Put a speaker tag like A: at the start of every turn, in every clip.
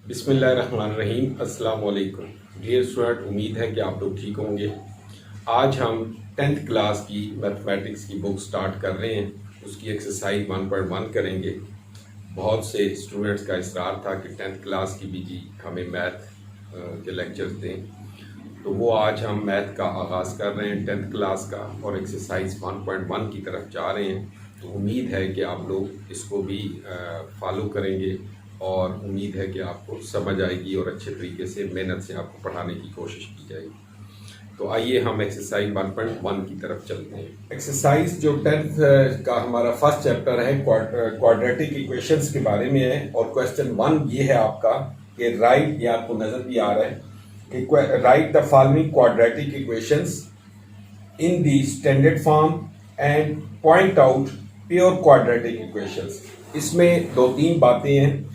A: बिस्मिल्लाहिर्रहमानिर्रहीम। अस्सलाम वालेकुम डियर स्टूडेंट, उम्मीद है कि आप लोग ठीक होंगे। आज हम 10th क्लास की मैथमेटिक्स की बुक स्टार्ट कर रहे हैं। उसकी एक्सरसाइज 1.1 करेंगे। बहुत से स्टूडेंट्स का इसरार था कि 10th क्लास की भी जी हमें मैथ के लेक्चर्स दें, तो वो आज हम मैथ का आगाज़ कर रहे हैं 10th क्लास का और एक्सरसाइज 1.1 की तरफ जा रहे हैं। तो उम्मीद है कि आप लोग इसको भी फॉलो करेंगे और उम्मीद है कि आपको समझ आएगी और अच्छे तरीके से मेहनत से आपको पढ़ाने की कोशिश की जाएगी। तो आइए हम एक्सरसाइज 1.1 की तरफ चलते हैं। एक्सरसाइज जो 10th का हमारा फर्स्ट चैप्टर है क्वाड्रेटिक इक्वेशंस के बारे में है और क्वेश्चन 1 ये है आपका कि राइट, ये आपको नजर भी आ रहा है कि right the following quadratic equations in the standard form and point out pure quadratic equations. इसमें दो तीन बातें हैं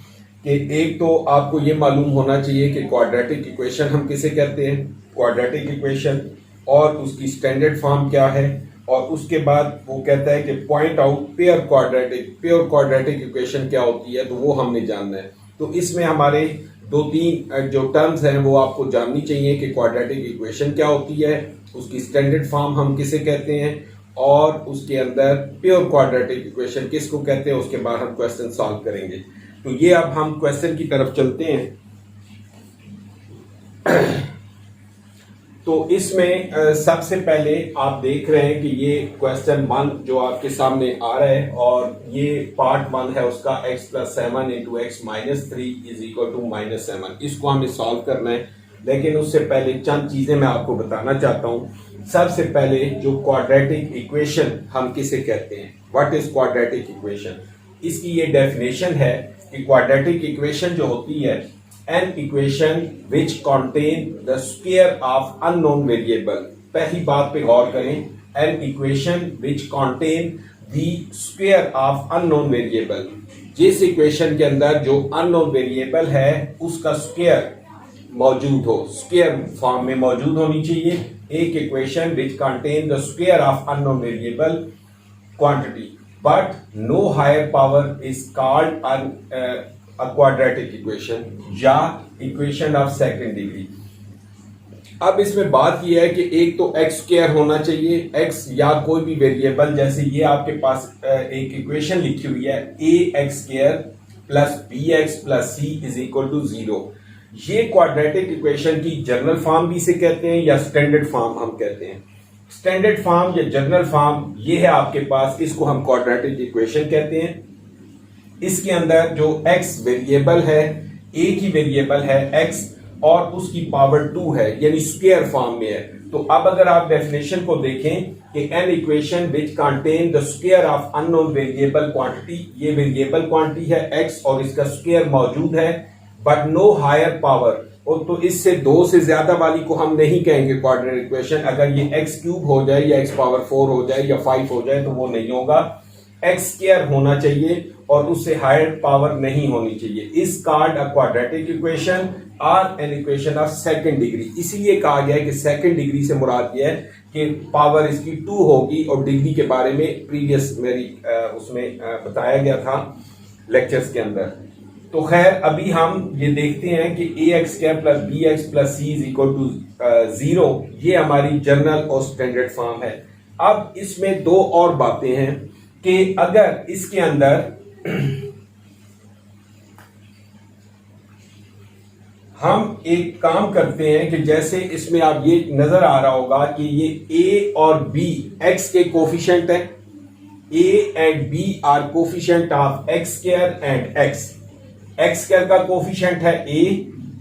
A: कि एक तो आपको ये मालूम होना चाहिए कि क्वाड्रेटिक इक्वेशन हम किसे कहते हैं, क्वाड्रेटिक इक्वेशन, और उसकी स्टैंडर्ड फॉर्म क्या है, और उसके बाद वो कहता है कि point out pure quadratic equation क्या होती है, तो वो हमने जानना है। तो इसमें हमारे दो तीन जो टर्म्स हैं वो आपको जाननी चाहिए कि क्वाड्रेटिक इक्वेशन क्या होती है, उसकी स्टैंडर्ड फॉर्म हम किसे कहते हैं, और उसके अंदर प्योर क्वाड्रेटिक इक्वेशन किसको कहते हैं। उसके बाद हम क्वेश्चन सॉल्व करेंगे। तो ये अब हम क्वेश्चन की तरफ चलते हैं। तो इसमें सबसे पहले आप देख रहे हैं कि ये क्वेश्चन 1 जो आपके सामने आ रहा है और ये पार्ट 1 है उसका x + 7 × x - 3 = -7। इसको हमें सॉल्व करना है, लेकिन उससे पहले चंद चीजें मैं आपको बताना चाहता हूं। सबसे पहले जो क्वाड्रेटिक इक्वेशन हम किसे कहते हैं, व्हाट इज क्वाड्रेटिक इक्वेशन, इसकी ये डेफिनेशन है कि क्वाड्रेटिक इक्वेशन जो होती है an equation which contain the square of unknown variable. पहली बात पे गौर करें, an equation which contain the square of unknown variable. जिस इक्वेशन के अंदर जो अननोन वेरिएबल है उसका स्क्वायर मौजूद हो, स्क्वायर फॉर्म में मौजूद होनी चाहिए। एक equation which contain the square of unknown variable quantity but no higher power is called a quadratic equation या equation of second degree। अब इसमें बात यह है कि एक तो x स्क्वायर होना चाहिए, x या कोई भी वेरिएबल, जैसे ये आपके पास एक इक्वेशन लिखी हुई है ax² + bx + c = 0। ये क्वाड्रेटिक इक्वेशन की जनरल फॉर्म भी इसे कहते हैं या स्टैंडर्ड फॉर्म हम कहते हैं। स्टैंडर्ड फॉर्म या जनरल फॉर्म ये है आपके पास, इसको हम क्वाड्रेटिक इक्वेशन कहते हैं। इसके अंदर जो x वेरिएबल है, एक ही वेरिएबल है x और उसकी पावर 2 है, यानी स्क्वायर फॉर्म में है। तो अब अगर आप डेफिनेशन को देखें कि an equation which contain the square of unknown variable quantity, ये वेरिएबल क्वांटिटी है x और इसका स्क्वायर मौजूद है, बट नो हायर पावर, और तो इससे 2 से ज्यादा वाली को हम नहीं कहेंगे क्वाड्रेटिक इक्वेशन। अगर ये x³ हो जाए या x⁴ हो जाए या 5 हो जाए तो वो नहीं होगा, x² होना चाहिए और उससे हायर पावर नहीं होनी चाहिए। Is called a quadratic equation और an equation of second degree. इसीलिए कहा गया है कि सेकंड डिग्री से मुराद यह है कि पावर इसकी 2 होगी, और डिग्री के बारे में प्रीवियस मेरी उसमें बताया गया था लेक्चर्स के अंदर। तो खैर अभी हम ये देखते हैं कि ax² + bx + c = 0, ये हमारी जनरल और स्टैंडर्ड फॉर्म है। अब इसमें दो और बातें हैं कि अगर इसके अंदर हम एक काम करते हैं कि जैसे इसमें आप ये नजर आ रहा होगा कि ये a और b x के कोफिशिएंट हैं, a and b are coefficient of x² and x² का कोफिशिएंट है a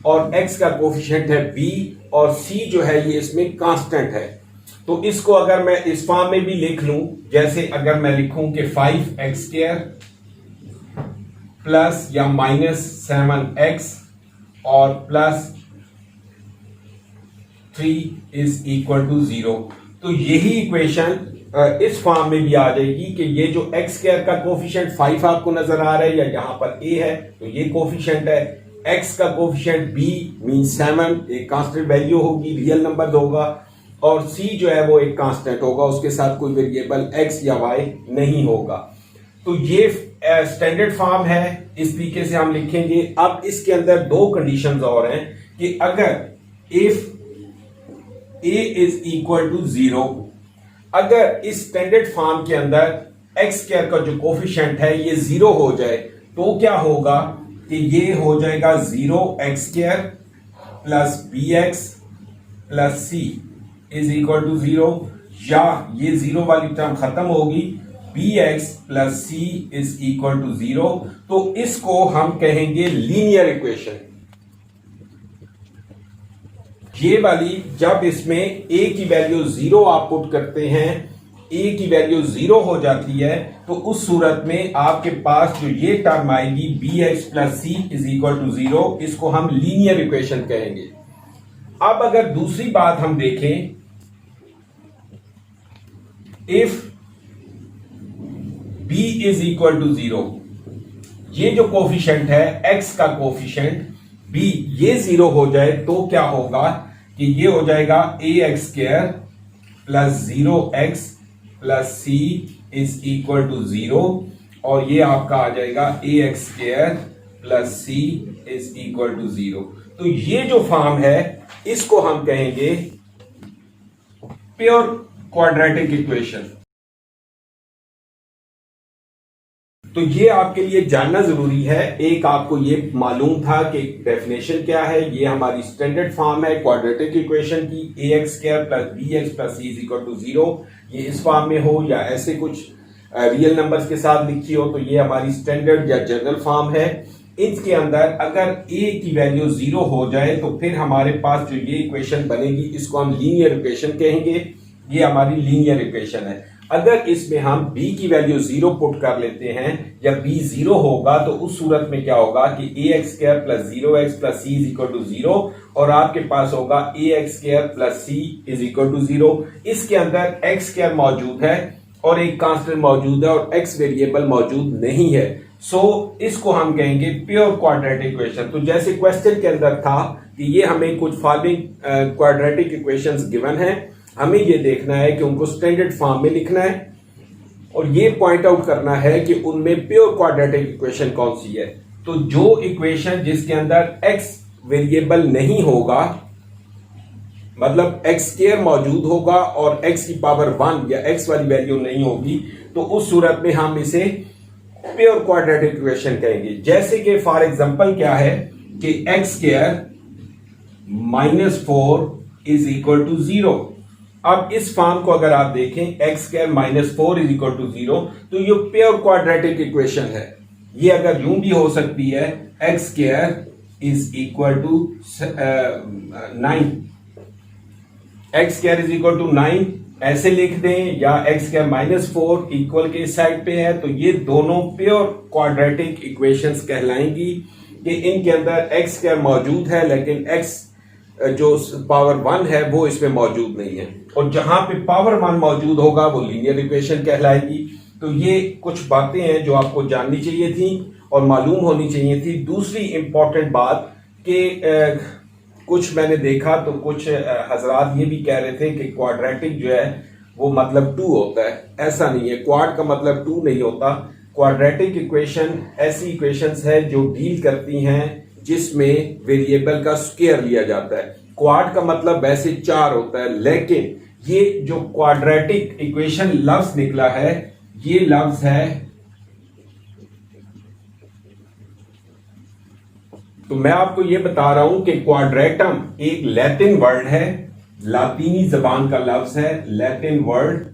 A: और x का कोफिशिएंट है b, और c जो है ये इसमें कांस्टेंट है। तो इसको अगर मैं इस फॉर्म में भी लिख लूं, जैसे अगर मैं लिखूं कि 5x² प्लस या -7x और +3 = 0, तो यही इक्वेशन इस फॉर्म में भी आ जाएगी कि ये जो x² का कोफिशिएंट 5 आपको नजर आ रहा है या यहां पर a है, तो ये कोफिशिएंट है। x का कोफिशिएंट b मीन 7 एक कांस्टेंट वैल्यू होगी, रियल नंबर होगा, और c जो है वो एक कांस्टेंट होगा, उसके साथ कोई वेरिएबल x या y नहीं होगा। तो ये स्टैंडर्ड फॉर्म है, इस तरीके से हम लिखेंगे। अब इसके अंदर दो कंडीशंस और हैं कि अगर if a is equal to 0, अगर इस स्टैंडर्ड फॉर्म के अंदर एक्स स्क्वायर का जो कोफिशिएंट है ये 0 हो जाए तो क्या होगा कि ये हो जाएगा 0x square plus bx plus c is equal to 0, या ये 0 वाली टर्म खत्म होगी, bx plus c is equal to 0। तो इसको हम कहेंगे लीनियर इक्वेशन। ये वाली जब इसमें a की वैल्यू 0 आप पुट करते हैं, a की वैल्यू 0 हो जाती है, तो उस सूरत में आपके पास जो ये टर्म आएगी bx plus c is equal to 0, इसको हम लीनियर इक्वेशन कहेंगे। अब अगर दूसरी बात हम देखें, if b is equal to 0, ये जो कोफिशिएंट है x का कोफिशिएंट b ये 0 हो जाए तो क्या होगा कि ये हो जाएगा ax square plus 0x plus c is equal to 0, और ये आपका आ जाएगा ax square plus c is equal to 0। तो ये जो फॉर्म है इसको हम कहेंगे प्योर क्वाड्रेटिक इक्वेशन। तो ये आपके लिए जानना जरूरी है। एक आपको ये मालूम था कि डेफिनेशन क्या है, ये हमारी स्टैंडर्ड फॉर्म है क्वाड्रेटिक इक्वेशन की, ax square plus bx plus c is equal to 0। ये इस फॉर्म में हो या ऐसे कुछ रियल नंबर्स के साथ लिखी हो, तो ये हमारी स्टैंडर्ड या जनरल फॉर्म है। इसके अंदर अगर a की वैल्यू 0 हो जाए तो फिर हमारे पास जो ये इक्वेशन बनेगी इसको हम लीनियर इक्वेशन कहेंगे। ये हमारी लीनियर इक्वेशन है। अगर इसमें हम b की वैल्यू 0 पुट कर लेते हैं या b 0 होगा तो उस सूरत में क्या होगा कि ax square plus 0x plus c is equal to 0, और आपके पास होगा ax square plus c is equal to 0। इसके अंदर x स्क्वायर मौजूद है और एक कांस्टेंट मौजूद है और x वेरिएबल मौजूद नहीं है। सो इसको हम कहेंगे प्योर क्वाड्रेटिक इक्वेशन। तो जैसे क्वेश्चन के अंदर था कि ये हमें कुछ फॉलोइंग क्वाड्रेटिक इक्वेशंस गिवन है, हमें ये देखना है कि उनको स्टैंडर्ड फॉर्म में लिखना है और ये पॉइंट आउट करना है कि उनमें प्योर क्वाड्रेटिक इक्वेशन कौन सी है। तो जो इक्वेशन जिसके अंदर x वेरिएबल नहीं होगा, मतलब x स्क्वायर मौजूद होगा और x की पावर 1 या x वाली वैल्यू नहीं होगी, तो उस सूरत में हम इसे प्योर क्वाड्रेटिक इक्वेशन कहेंगे। जैसे कि फॉर एग्जांपल क्या है कि x square minus 4 is equal to 0। अब इस फॉर्म को अगर आप देखें x square minus 4 is equal to 0, तो ये प्योर क्वाड्रेटिक इक्वेशन है। ये अगर यूं भी हो सकती है x square is equal to 9, x square is equal to 9 ऐसे लिख दें, या x स्क्वायर माइनस 4 इक्वल के इस साइड पे है, तो ये दोनों प्योर क्वाड्रेटिक इक्वेशंस कहलाएंगी कि इनके अंदर x स्क्वायर मौजूद है लेकिन x जो पावर 1 है वो इसमें मौजूद नहीं है, और जहां पे पावर 1 मौजूद होगा वो लीनियर इक्वेशन कहलाएगी। तो ये कुछ बातें हैं जो आपको जाननी चाहिए थी और मालूम होनी चाहिए थी। दूसरी इंपॉर्टेंट बात कि कुछ मैंने देखा तो कुछ हजरात ये भी कह रहे थे कि क्वाड्रेटिक जो है वो मतलब 2 होता है। ऐसा नहीं है, क्वाड का मतलब 2 नहीं होता। क्वाड्रेटिक इक्वेशन ऐसी इक्वेशंस है जो डील करती हैं जिसमें वेरिएबल का स्क्वायर लिया जाता है। क्वाड का मतलब वैसे 4 होता है, लेकिन ये जो क्वाड्रेटिक इक्वेशन लफ्ज निकला है, ये लफ्ज है, तो मैं आपको ये बता रहा हूं कि क्वाड्रेटम एक लैटिन वर्ड है, लातीनी जबान का लफ्ज है। लैटिन वर्ड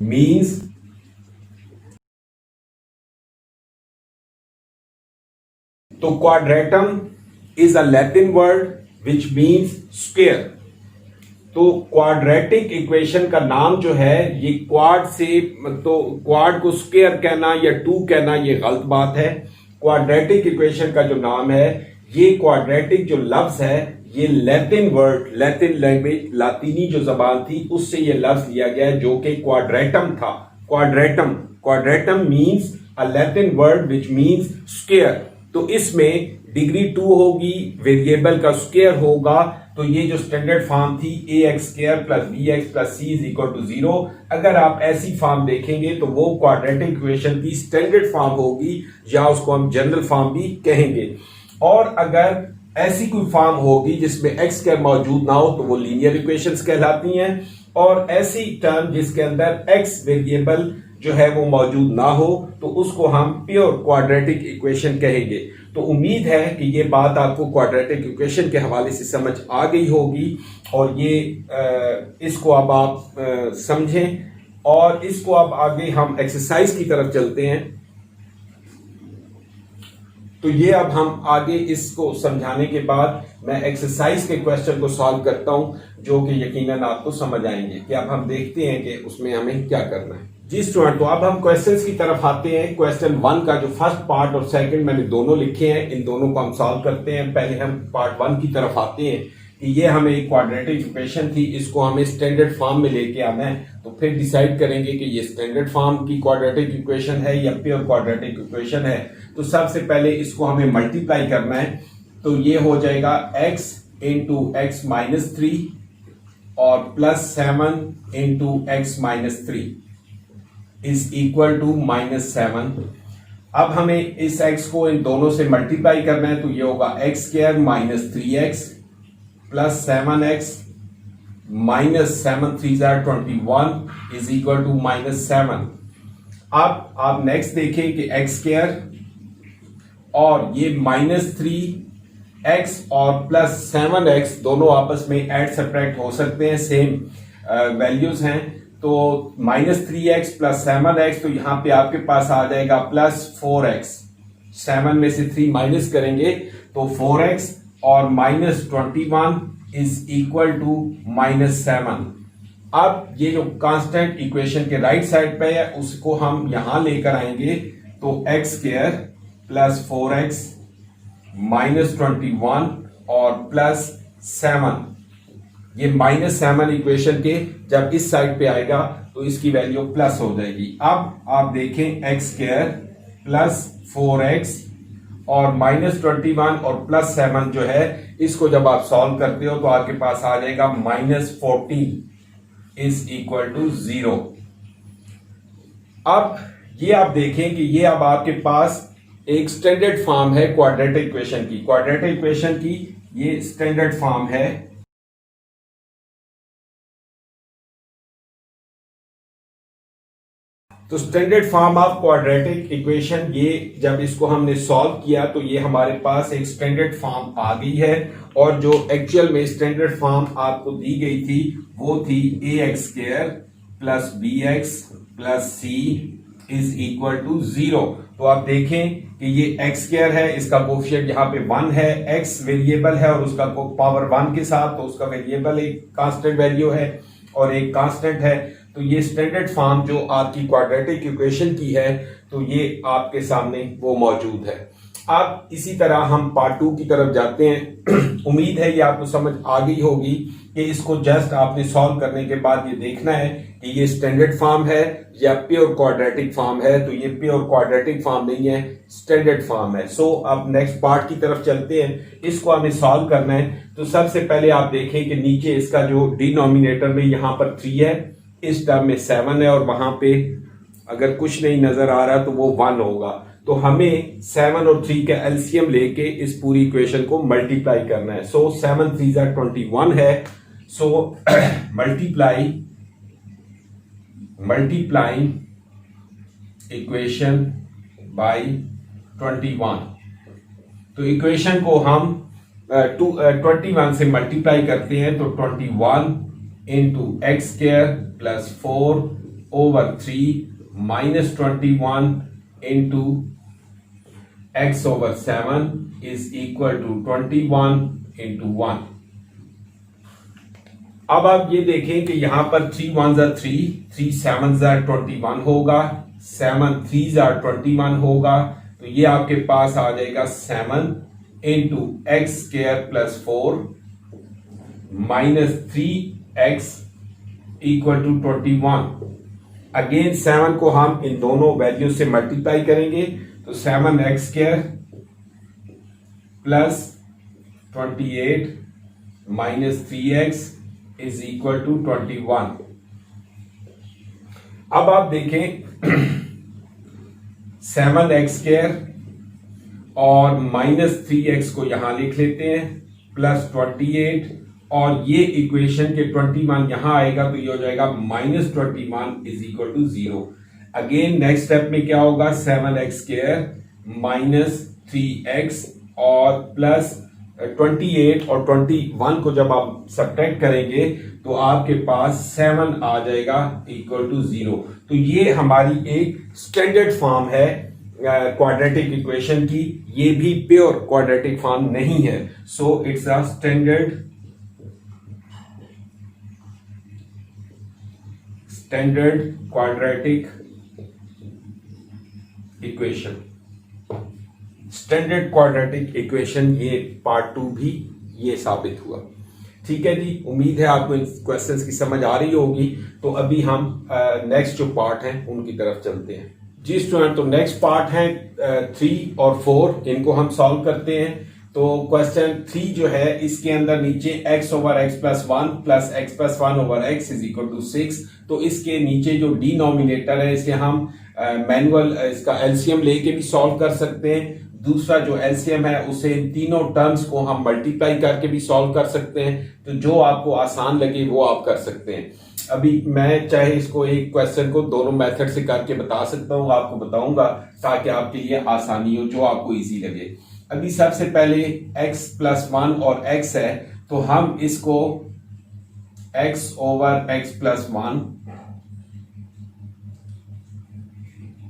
A: मीन्स तो quadratum is a Latin word which means square. तो क्वाड्रेटिक इक्वेशन का नाम जो है ये क्वाड से, तो क्वाड को स्क्वायर कहना या 2 कहना ये गलत बात है। क्वाड्रेटिक इक्वेशन का जो नाम है, ये क्वाड्रेटिक जो लफ्ज है ये लैटिन वर्ड, लैटिन लैंग्वेज, लातीनी जो जबान थी उससे ये लफ्ज लिया गया है जो कि क्वाड्रेटम था। Quadratum means a Latin word which means square. तो इसमें डिग्री 2 होगी, वेरिएबल का स्क्वायर होगा, तो ये जो स्टैंडर्ड फॉर्म थी ax² plus bx plus c is equal to 0, अगर आप ऐसी फॉर्म देखेंगे तो वो क्वाड्रेटिक इक्वेशन की स्टैंडर्ड फॉर्म होगी, या उसको हम जनरल फॉर्म भी कहेंगे। और अगर ऐसी कोई फॉर्म होगी जिसमें x² मौजूद ना हो तो वो लीनियर इक्वेशंस कहलाती हैं, और ऐसी टर्म जिसके अंदर x वेरिएबल जो है वो मौजूद ना हो तो उसको हम प्योर क्वाड्रेटिक इक्वेशन कहेंगे। तो उम्मीद है कि ये बात आपको क्वाड्रेटिक इक्वेशन के हवाले से समझ आ गई होगी, और ये इसको अब आप समझें, और इसको अब आगे हम एक्सरसाइज की तरफ चलते हैं। तो ये अब हम आगे इसको समझाने के बाद मैं एक्सरसाइज के क्वेश्चन को सॉल्व करता हूं, जो कि यकीनन आपको समझ आएंगे। कि अब हम देखते हैं कि उसमें हमें क्या करना है। जी स्टूडेंट, तो अब हम क्वेश्चंस की तरफ आते हैं। क्वेश्चन 1 का जो फर्स्ट पार्ट और सेकंड मैंने दोनों लिखे हैं, इन दोनों को हम सॉल्व करते हैं। पहले हम पार्ट 1 की तरफ आते हैं कि ये हमें एक क्वाड्रेटिक इक्वेशन थी, इसको हमें स्टैंडर्ड फॉर्म में लेके आना है। तो फिर डिसाइड करेंगे कि ये स्टैंडर्ड फॉर्म की क्वाड्रेटिक इक्वेशन है या प्योर क्वाड्रेटिक इक्वेशन है। तो सबसे पहले इसको हमें मल्टीप्लाई करना है। तो ये हो जाएगा x इंटू x माइनस 3 और plus 7 into x minus 3 is equal to -7। अब हमें इस x को इन दोनों से मल्टीप्लाई करना है, तो ये होगा x² minus 3x plus 7x minus 7 3 21 is equal to -7। अब आप नेक्स्ट देखें कि x² और ये -3x और प्लस 7x दोनों आपस में ऐड सब्ट्रैक्ट हो सकते हैं, सेम वैल्यूज हैं। तो -3x प्लस 7x, तो यहां पे आपके पास आ जाएगा प्लस 4x। 7 में से 3 माइनस करेंगे तो 4x और -21 इज इक्वल टू -7। अब ये जो कांस्टेंट इक्वेशन के राइट साइड पे है उसको हम यहां लेकर आएंगे, तो x² प्लस 4x -21 और प्लस 7, ये -7 इक्वेशन के जब इस साइड पे आएगा तो इसकी वैल्यू प्लस हो जाएगी। अब आप देखें x² प्लस 4x और -21 और प्लस 7 जो है, इसको जब आप सॉल्व करते हो तो आपके पास आ जाएगा -14 इज इक्वल टू 0। अब ये आप देखें कि ये अब आपके पास एक स्टैंडर्ड फॉर्म है क्वाड्रेटिक इक्वेशन की। क्वाड्रेटिक इक्वेशन की ये स्टैंडर्ड फॉर्म है। तो standard form of quadratic equation, ये जब इसको हमने सॉल्व किया तो ये हमारे पास एक स्टैंडर्ड फॉर्म आ गई है, और जो एक्चुअल में स्टैंडर्ड फॉर्म आपको दी गई थी वो थी ax² plus bx plus c is equal to 0। तो आप देखें कि ये x² है, इसका कोफिशिएंट यहाँ पे 1 है, x वेरिएबल है और उसका पावर 1 के साथ, तो उसका वेरिएबल एक कांस्टेंट वैल्यू है और एक कांस्टेंट है। तो ये स्टैंडर्ड फॉर्म जो आपकी क्वाड्रेटिक इक्वेशन की है, तो ये आपके सामने वो मौजूद है। अब इसी तरह हम पार्ट 2 की तरफ जाते हैं। उम्मीद है ये आपको समझ आ गई होगी कि इसको जस्ट आपने सॉल्व करने के बाद ये देखना है कि ये स्टैंडर्ड फॉर्म है या प्योर क्वाड्रेटिक फॉर्म है। तो ये प्योर क्वाड्रेटिक फॉर्म नहीं है, स्टैंडर्ड फॉर्म है। सो अब नेक्स्ट पार्ट की तरफ चलते हैं, इसको हमें सॉल्व करना है। तो सबसे पहले आप देखें कि नीचे इसका जो डिनोमिनेटर में यहाँ पर 3 है, इस टर्म में 7 है, और वहां पे अगर कुछ नहीं नजर आ रहा तो वो 1 होगा। तो हमें 7 और 3 का एलसीएम लेके इस पूरी इक्वेशन को मल्टीप्लाई करना है। सो 7 3 21 है। सो मल्टीप्लाइंग इक्वेशन बाय 21। तो इक्वेशन को हम 21 से मल्टीप्लाई करते हैं, तो 21 into x² plus 4 over 3 minus 21 into x over 7 is equal to 21 into 1। अब आप ये देखें कि यहां पर 3 1s are 3, 3 7s are 21 होगा, 7 3s are 21 होगा। तो ये आपके पास आ जाएगा 7 into x² plus 4 minus 3x equal to 21। Again 7 को हम इन दोनों वैल्यू से मल्टीप्लाई करेंगे, तो 7x² plus 28 minus 3x is equal to 21। अब आप देखें 7x² और माइनस 3x को यहां लिख लेते हैं प्लस 28, और ये इक्वेशन के 21 यहां आएगा तो ये हो जाएगा minus 21 is equal to 0। Again next step में क्या होगा, 7x² माइनस 3x और प्लस 28 और 21 को जब आप सब्ट्रैक्ट करेंगे तो आपके पास 7 आ जाएगा इक्वल टू 0। तो ये हमारी एक स्टैंडर्ड फॉर्म है क्वाड्रेटिक इक्वेशन की, ये भी प्योर क्वाड्रेटिक फॉर्म नहीं है। So it's a standard quadratic equation. Standard quadratic equation, ये पार्ट 2 भी ये साबित हुआ। ठीक है जी, उम्मीद है आपको इन क्वेश्चंस की समझ आ रही होगी। तो अभी हम नेक्स्ट जो पार्ट हैं उनकी तरफ चलते हैं जी स्टूडेंट। तो नेक्स्ट पार्ट है 3 और 4, इनको हम सॉल्व करते हैं। तो क्वेश्चन 3 जो है इसके अंदर नीचे x over x plus 1 plus x plus 1 over x is equal to 6। तो इसके नीचे जो डिनोमिनेटर है इसे हम मैनुअल इसका एलसीएम लेके भी सॉल्व कर सकते हैं। दूसरा जो एलसीएम है उसे इन तीनों टर्म्स को हम मल्टीप्लाई करके भी सॉल्व कर सकते हैं। तो जो आपको आसान लगे वो आप कर सकते हैं। अभी मैं चाहे इसको एक क्वेश्चन को दोनों मेथड से करके बता सकता हूँ, आपको बताऊंगा ताकि आपके लिए आसानी हो, जो आपको इजी लगे। अभी सबसे पहले x प्लस 1 और x है, तो हम इसको x over x plus 1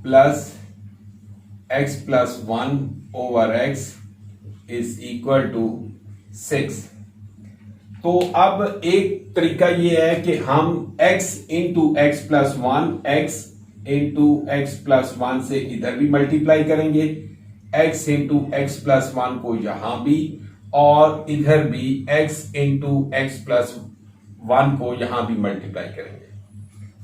A: plus x plus 1 over x is equal to 6। तो अब एक तरीका ये है कि हम x into x plus 1 x into x plus 1 से इधर भी मल्टीप्लाई करेंगे, x इंटू एक्स प्लस 1 को यहां भी, और इधर भी x इंटू एक्स प्लस 1 को यहां भी मल्टीप्लाई करेंगे।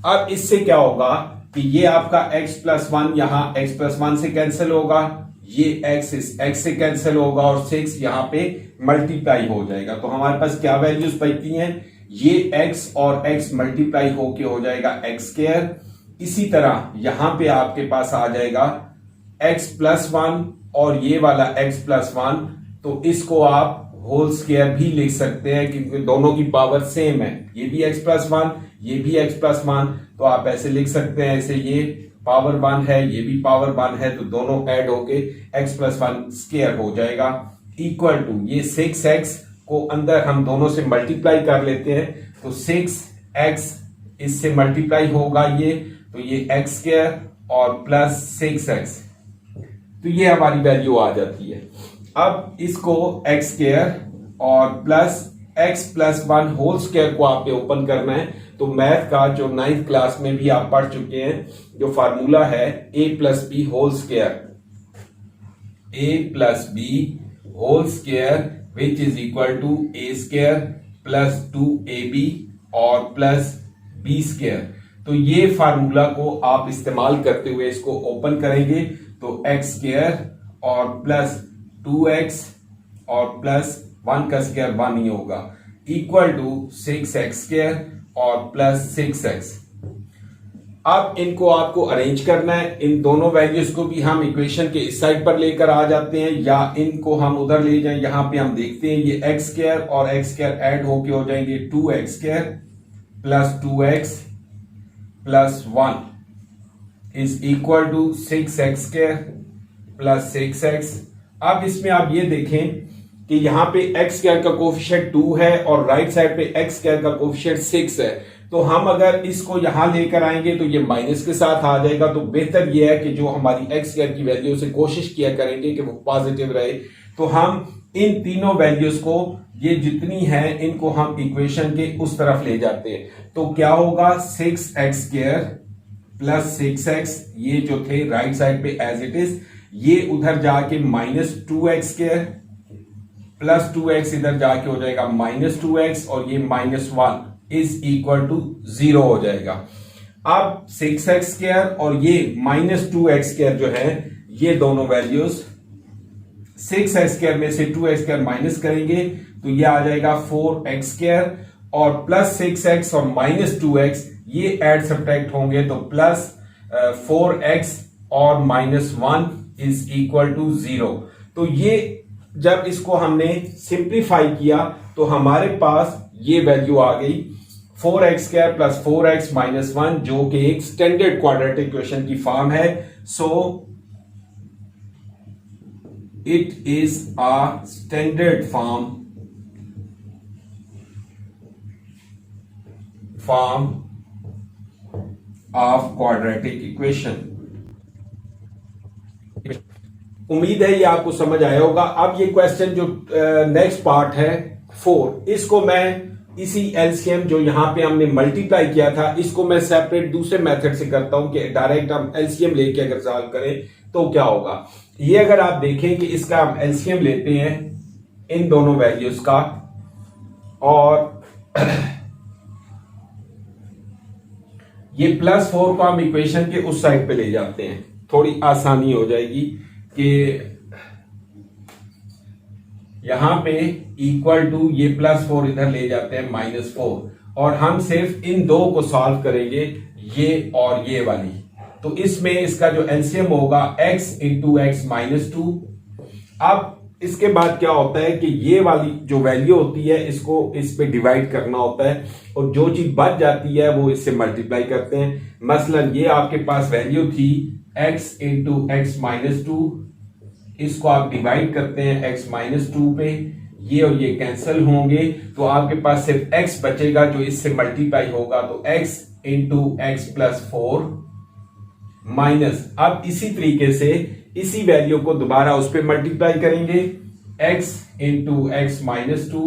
A: अब इससे क्या होगा कि ये आपका x प्लस 1 यहां x प्लस 1 से कैंसिल होगा, ये x से कैंसिल होगा और 6 यहां पे मल्टीप्लाई हो जाएगा। तो हमारे पास क्या वैल्यूज बचती हैं, ये x और x मल्टीप्लाई होके हो जाएगा x²। इसी तरह यहां पे आपके पास आ जाएगा x प्लस 1 और ये वाला x प्लस 1। तो इसको आप होल स्क्वायर भी लिख सकते हैं क्योंकि दोनों की पावर सेम है, ये भी x प्लस 1 ये भी x प्लस 1। तो आप ऐसे लिख सकते हैं, ऐसे ये पावर 1 है ये भी पावर 1 है, तो दोनों ऐड होके x प्लस 1 स्क्वायर हो जाएगा इक्वल टू ये 6x को अंदर हम दोनों से मल्टीप्लाई कर लेते हैं। तो 6x इससे मल्टीप्लाई होगा ये, तो ये x² और प्लस 6x, तो ये हमारी वैल्यू आ जाती है। अब इसको x² और plus x plus 1 whole square को आपने ओपन करना है। तो मैथ का जो 9th क्लास में भी आप पढ़ चुके हैं, जो फार्मूला है a plus B whole square, a plus B whole square which is equal to a² plus 2ab और प्लस b²। तो ये फार्मूला को आप इस्तेमाल करते हुए इसको ओपन करेंगे तो x² और प्लस 2x और प्लस 1 का स्क्वायर 1 ही होगा इक्वल टू 6x² और प्लस 6x। अब इनको आपको अरेंज करना है, इन दोनों वैल्यूज को भी हम इक्वेशन के इस साइड पर लेकर आ जाते हैं या इनको हम उधर ले जाएं। यहां पे हम देखते हैं ये x² और x² ऐड होके हो जाएंगे 2x² plus 2x plus 1 is equal to 6x² plus 6x। अब इसमें आप ये देखें कि यहां पे x² का कोफिशिएंट 2 है और राइट साइड पे x² का कोफिशिएंट 6 है। तो हम अगर इसको यहां लेकर आएंगे तो ये माइनस के साथ आ जाएगा। तो बेहतर ये है कि जो हमारी x² की वैल्यू से कोशिश किया करेंगे कि वो पॉजिटिव रहे। तो हम इन तीनों वैल्यूज को, ये जितनी है इनको हम इक्वेशन के उस तरफ ले जाते हैं। तो क्या होगा 6x² प्लस 6x, ये जो थे राइट साइड पे एज इट इज, ये उधर जाके माइनस 2x² प्लस 2x इधर जाके हो जाएगा माइनस 2x और ये माइनस 1 इज इक्वल टू 0 हो जाएगा। अब 6x² और ये माइनस 2x² जो है, ये दोनों वैल्यूज 6x² में से 2x² माइनस करेंगे तो ये आ जाएगा 4x² और प्लस 6x और माइनस 2x ये ऐड सब्ट्रैक्ट होंगे तो प्लस 4x और माइनस 1 इज इक्वल टू 0। तो ये जब इसको हमने सिंप्लीफाई किया तो हमारे पास ये वैल्यू आ गई 4x² प्लस 4x माइनस 1 जो कि एक स्टैंडर्ड क्वाड्रेटिक इक्वेशन की फॉर्म है। So it is a standard form of quadratic equation. उम्मीद है ये आपको समझ आया होगा। अब ये क्वेश्चन जो नेक्स्ट पार्ट है 4, इसको मैं इसी एलसीएम जो यहां पे हमने मल्टीप्लाई किया था इसको मैं सेपरेट दूसरे मेथड से करता हूं कि डायरेक्ट हम एलसीएम लेके अगर सॉल्व करें तो क्या होगा। ये अगर आप देखें कि इसका हम एलसीएम लेते हैं इन दोनों वैल्यूज का और ये +4 को हम इक्वेशन के उस साइड पे ले जाते हैं, थोड़ी आसानी हो जाएगी कि यहां पे इक्वल टू ये +4 इधर ले जाते हैं -4 और हम सिर्फ इन दो को सॉल्व करेंगे ये और ये वाली। तो इसमें इसका जो एलसीएम होगा x इंटू एक्स माइनस 2। अब इसके बाद क्या होता है कि ये वाली जो वैल्यू होती है इसको इस पे डिवाइड करना होता है और जो चीज बच जाती है वो इससे मल्टीप्लाई करते हैं। मसलन ये आपके पास वैल्यू थी x इंटू एक्स माइनस 2, इसको आप डिवाइड करते हैं x माइनस 2 पे, ये और ये कैंसिल होंगे तो आपके पास सिर्फ x बचेगा जो इससे मल्टीप्लाई होगा। तो x into x plus 4 minus, अब इसी तरीके से इसी वैल्यू को दोबारा उस पर मल्टीप्लाई करेंगे x into X minus 2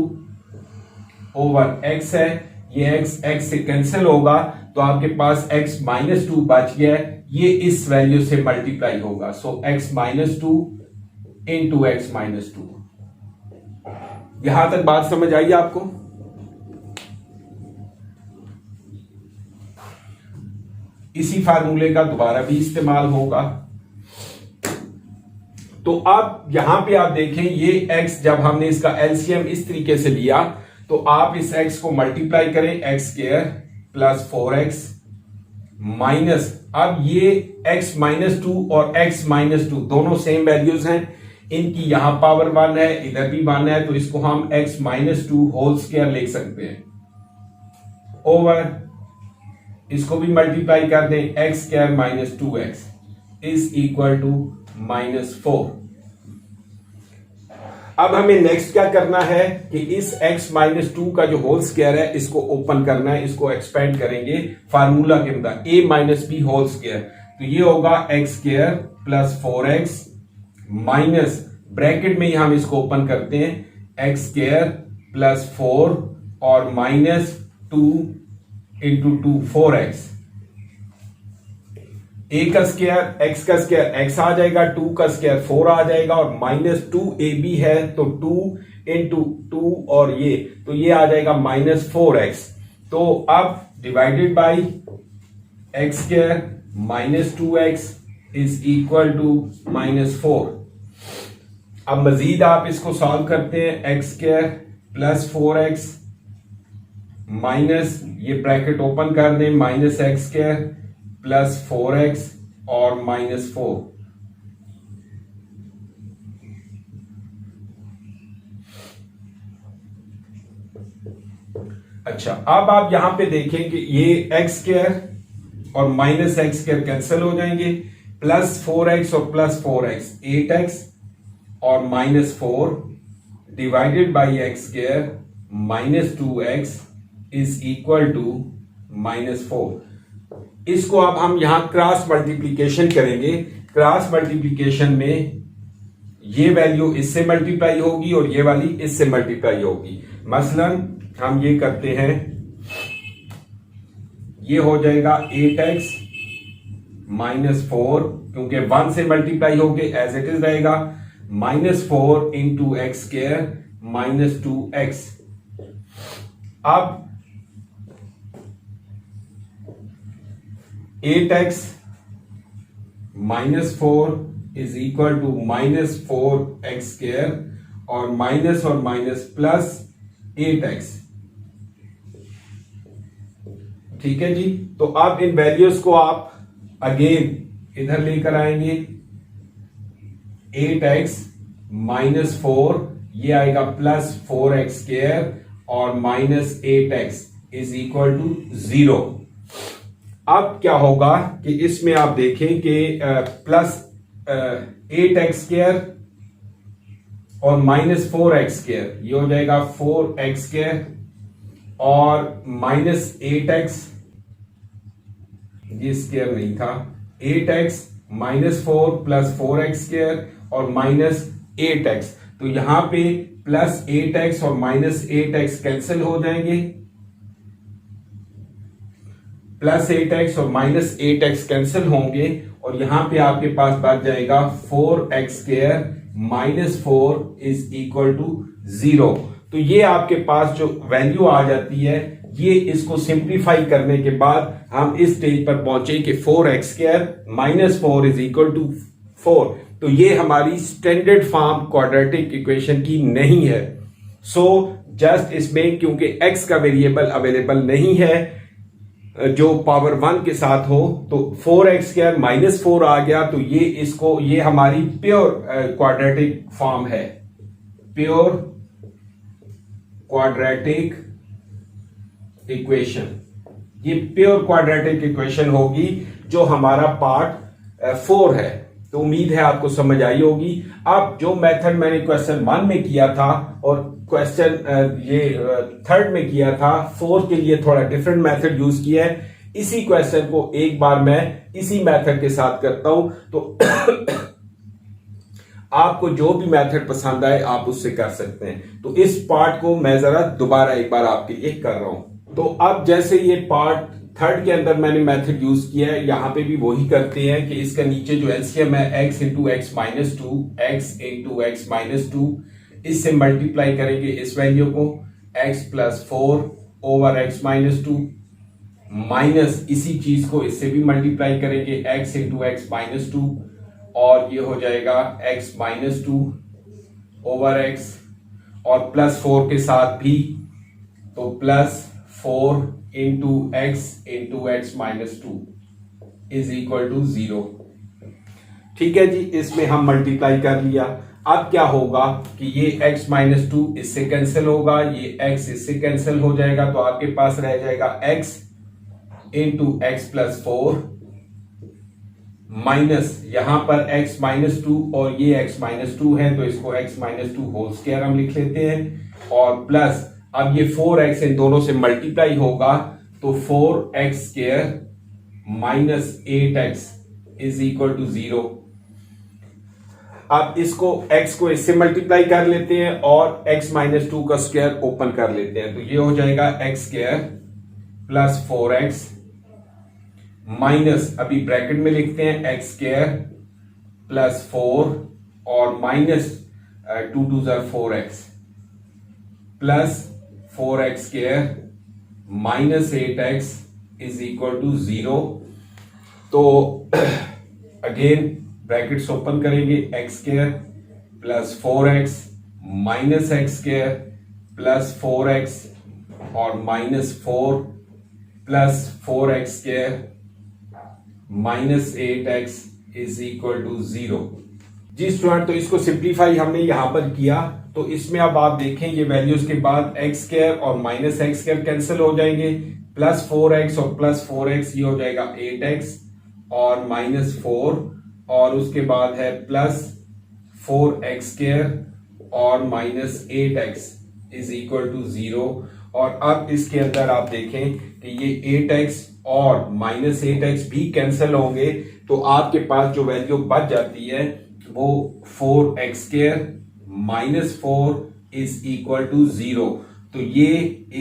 A: over x है, ये x से कैंसिल होगा तो आपके पास x माइनस 2 बच गया, ये इस वैल्यू से मल्टीप्लाई होगा। सो x minus 2 into X minus 2। यहां तक बात समझ आई आपको? इसी फार्मूले का दोबारा भी इस्तेमाल होगा। तो अब यहां पे आप देखें ये x जब हमने इसका एलसीएम इस तरीके से लिया तो आप इस x को मल्टीप्लाई करें x² प्लस 4x माइनस, अब ये x माइनस 2 और x माइनस 2 दोनों सेम वैल्यूज हैं, इनकी यहां पावर 1 है इधर भी 1 है तो इसको हम x माइनस 2 होल स्क्वायर लिख सकते हैं ओवर इसको भी मल्टीप्लाई कर दें x² minus 2x is equal to -4। अब हमें नेक्स्ट क्या करना है कि इस x माइनस 2 का जो होल स्क्वायर है इसको ओपन करना है, इसको एक्सपेंड करेंगे फार्मूला के अंदर a minus B whole square. तो ये होगा x² plus 4x minus bracket में ही हम इसको ओपन करते हैं x² प्लस 4 और माइनस 2 इंटू 2 4x, a का स्क्वायर x का स्क्वायर x आ जाएगा, 2 का स्क्वायर 4 आ जाएगा और माइनस 2ab है तो 2 इंटू 2 और ये तो ये आ जाएगा -4x। तो अब divided by x² minus 2x is equal to -4। अब मजीद आप इसको सॉल्व करते हैं x² प्लस 4x माइनस ये ब्रैकेट ओपन कर दें -x² प्लस 4x और -4। अच्छा अब आप यहां पे देखें कि ये x² और -x² कैंसिल हो जाएंगे, प्लस 4x और प्लस 4x 8x और -4 divided by x² -2x is equal to -4। इसको अब हम यहां क्रॉस मल्टीप्लीकेशन करेंगे। क्रॉस मल्टीप्लीकेशन में ये वैल्यू इससे मल्टीप्लाई होगी और ये वाली इससे मल्टीप्लाई होगी। मसलन हम ये करते हैं, ये हो जाएगा 8x -4 क्योंकि 1 से मल्टीप्लाई होके एज इट इज रहेगा, -4 इंटू x² -2x। अब 8x -4 is equal to -4x² और माइनस प्लस 8x। ठीक है जी। तो अब इन वैल्यूज को आप अगेन इधर लेकर आएंगे। 8x -4 ये आएगा +4x² और -8x इज इक्वल टू 0। अब क्या होगा कि इसमें आप देखें कि +8x² और -4x² ये हो जाएगा 4x² और -8x, ये स्क्वायर नहीं था, 8x -4 + 4x² और -8x। तो यहां पे +8x और -8x कैंसिल हो जाएंगे, +8x और -8x कैंसिल होंगे और यहां पे आपके पास बच जाएगा 4x² -4 इज इक्वल टू 0। तो ये आपके पास जो वैल्यू आ जाती है, ये इसको सिंप्लीफाई करने के बाद हम इस स्टेज पर पहुंचे कि 4x² -4 इज इक्वल टू 4। तो ये हमारी स्टैंडर्ड फॉर्म क्वाड्रेटिक इक्वेशन की नहीं है। सो जस्ट इसमें क्योंकि x का वेरिएबल अवेलेबल नहीं है जो पावर 1 के साथ हो, तो 4x² -4 आ गया। तो ये हमारी प्योर क्वाड्रेटिक फॉर्म है, प्योर क्वाड्रेटिक इक्वेशन। ये प्योर क्वाड्रेटिक इक्वेशन होगी जो हमारा पार्ट 4 है। तो उम्मीद है आपको समझ आई होगी। अब जो मेथड मैंने क्वेश्चन 1 में किया था और क्वेश्चन ये थर्ड में किया था, 4 के लिए थोड़ा डिफरेंट मेथड यूज किया है। इसी क्वेश्चन को एक बार मैं इसी मेथड के साथ करता हूं, तो आपको जो भी मेथड पसंद आए आप उससे कर सकते हैं। तो इस पार्ट को मैं जरा दोबारा एक बार आपके लिए कर रहा हूं। तो अब जैसे ये पार्ट थर्ड के अंदर मैंने मेथड यूज किया है, यहां पे भी वही करते हैं कि इसका नीचे जो एलसीएम है x × x - 2, x × x - 2, इससे मल्टीप्लाई करेंगे इस वैल्यू को x + 4/x - 2 माइनस इसी चीज को इससे भी मल्टीप्लाई करेंगे x × x - 2 और ये हो जाएगा x - 2/x और +4 के साथ भी, तो +4 × x × x - 2 is equal to 0। ठीक है जी, इसमें हम मल्टीप्लाई कर लिया। अब क्या होगा कि ये x - 2 इससे कैंसिल होगा, ये x इससे कैंसिल हो जाएगा, तो आपके पास रह जाएगा x × x + 4 माइनस यहां पर x - 2 और ये x - 2 है, तो इसको x - 2 होल स्क्वायर हम लिख लेते हैं और प्लस अब ये 4x इन दोनों से मल्टीप्लाई होगा, तो 4x² - 8x is equal to 0। अब इसको x को इससे मल्टीप्लाई कर लेते हैं और x - 2 का स्क्वायर ओपन कर लेते हैं, तो ये हो जाएगा x² + 4x माइनस, अभी ब्रैकेट में लिखते हैं x² + 4 और minus 2 × 2 = 4x plus 4x² - 8x is equal to 0। तो अगेन ब्रैकेट्स ओपन करेंगे, x² + 4x minus x² + 4x और -4 plus 4x² - 8x is equal to 0। जी स्टूडेंट, तो इसको सिंप्लीफाई हमने यहां पर किया। तो इसमें अब आप देखें ये वैल्यूज के बाद x² और -x² कैंसिल हो जाएंगे, +4x और +4x ये हो जाएगा 8x और -4 और उसके बाद है +4x² और -8x इज इक्वल टू 0। और अब इसके अंदर आप देखें कि ये 8x और -8x भी कैंसिल होंगे, तो आपके पास जो वैल्यू बच जाती है वो 4x² - 4 इज इक्वल टू 0। तो ये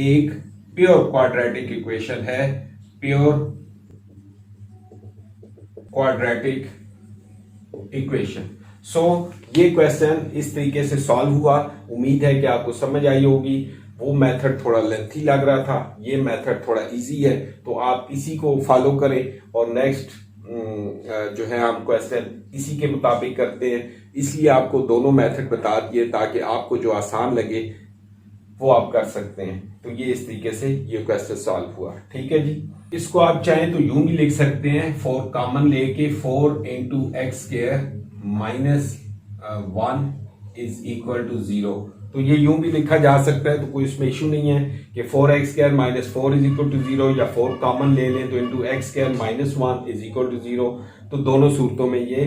A: एक प्योर क्वाड्रेटिक इक्वेशन है, प्योर क्वाड्रेटिक इक्वेशन। सो ये क्वेश्चन इस तरीके से सॉल्व हुआ। उम्मीद है कि आपको समझ आई होगी। वो मेथड थोड़ा लेंथी लग रहा था, ये मेथड थोड़ा इजी है, तो आप इसी को फॉलो करें और नेक्स्ट जो है हम क्वेश्चन इसी के मुताबिक करते हैं, इसलिए आपको दोनों मेथड बता दिए ताकि आपको जो आसान लगे वो आप कर सकते हैं। तो ये इस तरीके से ये क्वेश्चन सॉल्व हुआ। ठीक है जी। इसको आप चाहें तो यूं भी लिख सकते हैं, 4 कॉमन लेके 4 into X square minus 1 is equal to 0। तो ये यूं भी लिखा जा सकता है, तो कोई इसमें इशू नहीं है कि 4x square minus 4 is equal to 0, या 4 कॉमन ले लें तो into X square minus 1 is equal to 0। तो दोनों सूरतों में ये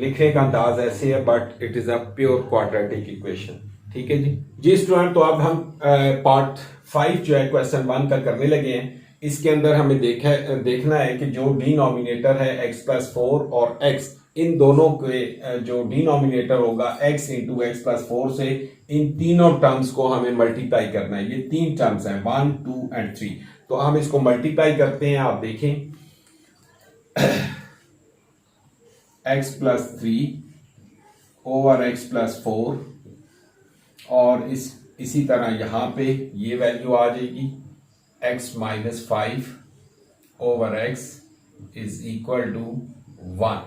A: लिखने का अंदाज ऐसे है, but it is a pure quadratic equation. ठीक है जी स्टूडेंट, तो अब हम पार्ट 5 जो है क्वेश्चन 1 का करने लगे हैं। इसके अंदर हमें देखना है कि जो डिनोमिनेटर है x प्लस 4 और x, इन दोनों के जो डिनोमिनेटर होगा x इंटू एक्स प्लस 4 से, इन तीनों टर्म्स को हमें मल्टीप्लाई करना है। ये 3 टर्म्स हैं 1, 2 एंड 3। तो हम इसको मल्टीप्लाई करते हैं। आप देखें x plus 3 over x plus 4, और इसी तरह यहां पे ये वैल्यू आ जाएगी x minus 5 over x is equal to 1।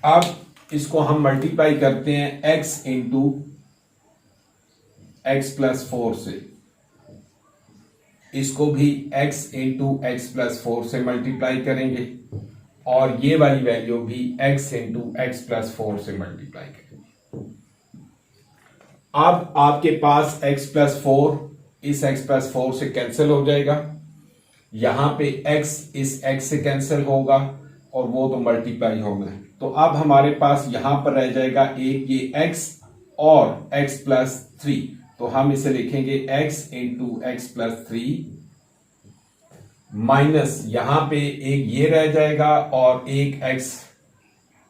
A: अब इसको हम मल्टीप्लाई करते हैं x इंटू एक्स प्लस 4 से, इसको भी x इंटू एक्स प्लस 4 से मल्टीप्लाई करेंगे, और ये वाली वैल्यू भी x इंटू एक्स प्लस 4 से मल्टीप्लाई करेंगे। अब आपके पास x प्लस 4 इस x प्लस 4 से कैंसिल हो जाएगा, यहां पे x इस x से कैंसिल होगा, और वो तो मल्टीप्लाई होगा। तो अब हमारे पास यहां पर रह जाएगा एक ये x और x प्लस 3। तो हम इसे लिखेंगे x into x plus 3 minus यहां पे एक ये रह जाएगा और एक x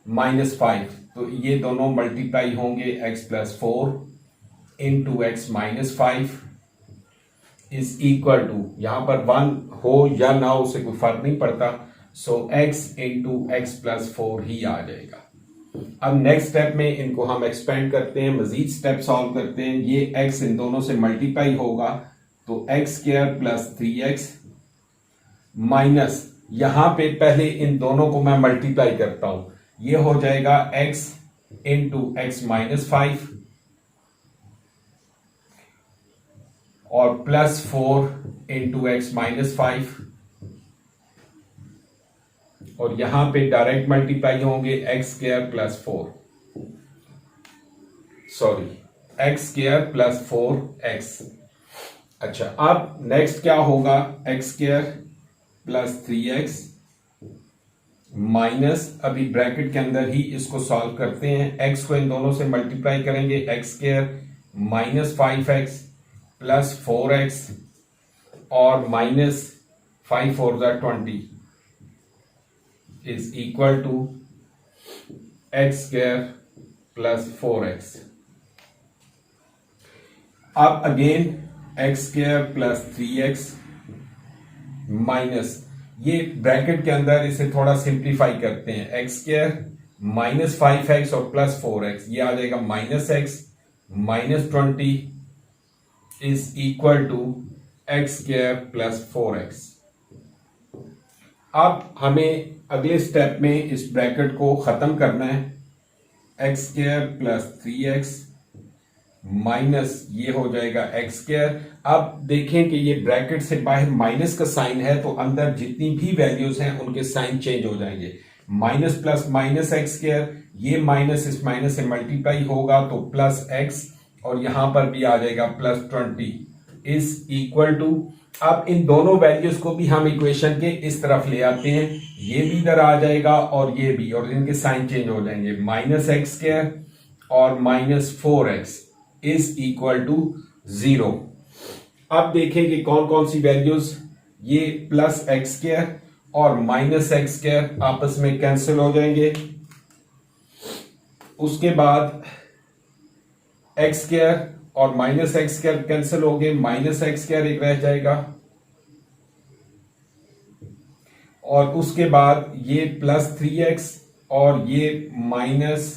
A: माइनस 5। तो ये दोनों मल्टीप्लाई होंगे x plus 4 into X minus 5 is equal to, यहां पर 1 हो या ना हो उससे कोई फर्क नहीं पड़ता, सो x इंटू एक्स प्लस 4 ही आ जाएगा। अब नेक्स्ट स्टेप में इनको हम एक्सपेंड करते हैं, मजीद स्टेप सॉल्व करते हैं। ये x इन दोनों से मल्टीप्लाई होगा, तो x square plus 3x minus, यहां पे पहले इन दोनों को मैं मल्टीप्लाई करता हूं, ये हो जाएगा x इंटू एक्स माइनस 5 और प्लस 4 इंटू एक्स माइनस 5, और यहां पे डायरेक्ट मल्टीप्लाई होंगे x square plus 4, sorry x square plus 4x। अच्छा, अब नेक्स्ट क्या होगा, x square plus 3x minus, अभी ब्रैकेट के अंदर ही इसको सॉल्व करते हैं, x को इन दोनों से मल्टीप्लाई करेंगे, x square minus 5x plus 4x और minus 5 4 20 is equal to x square plus 4x। अब again x square plus 3x minus, ये ब्रैकेट के अंदर इसे थोड़ा सिंप्लीफाई करते हैं, एक्स स्क्वायर माइनस 5x और प्लस 4x, ये आ जाएगा minus x minus 20 is equal to x square plus 4x। अब हमें अगले स्टेप में इस ब्रैकेट को खत्म करना है, x square plus 3x minus ये हो जाएगा एक्स स्क्वायर। अब देखें कि ये ब्रैकेट से बाहर माइनस का साइन है, तो अंदर जितनी भी वैल्यूज हैं उनके साइन चेंज हो जाएंगे, minus plus minus x square, ये माइनस इस माइनस से मल्टीप्लाई होगा तो प्लस x, और यहां पर भी आ जाएगा प्लस 20 इज इक्वल टू, अब इन दोनों वैल्यूज को भी हम इक्वेशन के इस तरफ ले आते हैं, ये भी इधर आ जाएगा और ये भी, और इनके साइन चेंज हो जाएंगे, माइनस एक्स स्क्वायर और minus 4x is equal to 0। अब देखें कि कौन कौन सी वैल्यूज, ये प्लस एक्स स्क्वायर और माइनस एक्स स्क्वायर आपस में कैंसिल हो जाएंगे, उसके बाद एक्स स्क्वायर और माइनस एक्स स्क्वायर कैंसिल हो गए, माइनस एक्स स्क्वायर एक रह जाएगा, और उसके बाद ये प्लस 3x और ये माइनस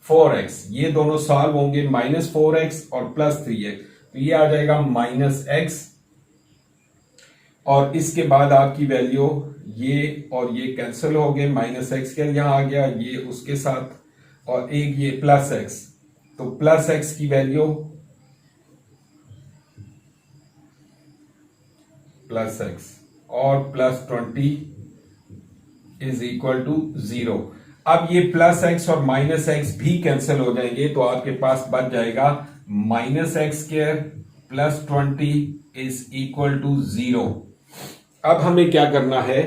A: 4x, ये दोनों सॉल्व होंगे, माइनस 4x और प्लस 3x, तो ये आ जाएगा माइनस x और इसके बाद आपकी वैल्यू ये और ये कैंसिल हो गए, माइनस एक्स के यहाँ आ गया, ये उसके साथ, और एक ये प्लस एक्स, तो प्लस एक्स की वैल्यू प्लस एक्स और प्लस 20 इज इक्वल टू 0। अब ये प्लस एक्स और माइनस एक्स भी कैंसिल हो जाएंगे, तो आपके पास बच जाएगा minus x square plus 20 is equal to 0। अब हमें क्या करना है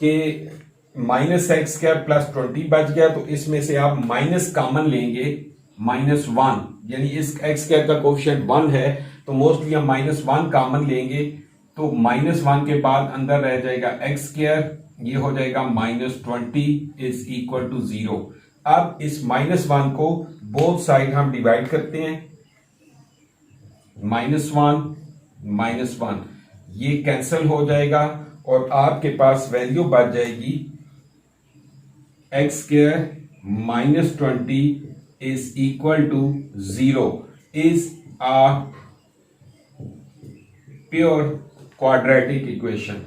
A: कि माइनस एक्स स्क्वायर प्लस 20 बच गया, तो इसमें से आप माइनस कॉमन लेंगे, -1, यानी इस एक्स स्क्वायर का कोफिशिएंट 1 है, तो मोस्टली हम -1 कॉमन लेंगे, तो -1 के बाद अंदर रह जाएगा एक्स स्क्वायर, ये हो जाएगा -20 इज इक्वल टू 0। अब इस -1 को बोथ साइड हम डिवाइड करते हैं, -1 ये कैंसिल हो जाएगा और आपके पास वैल्यू बच जाएगी X square -20 is equal to 0 is a pure quadratic equation.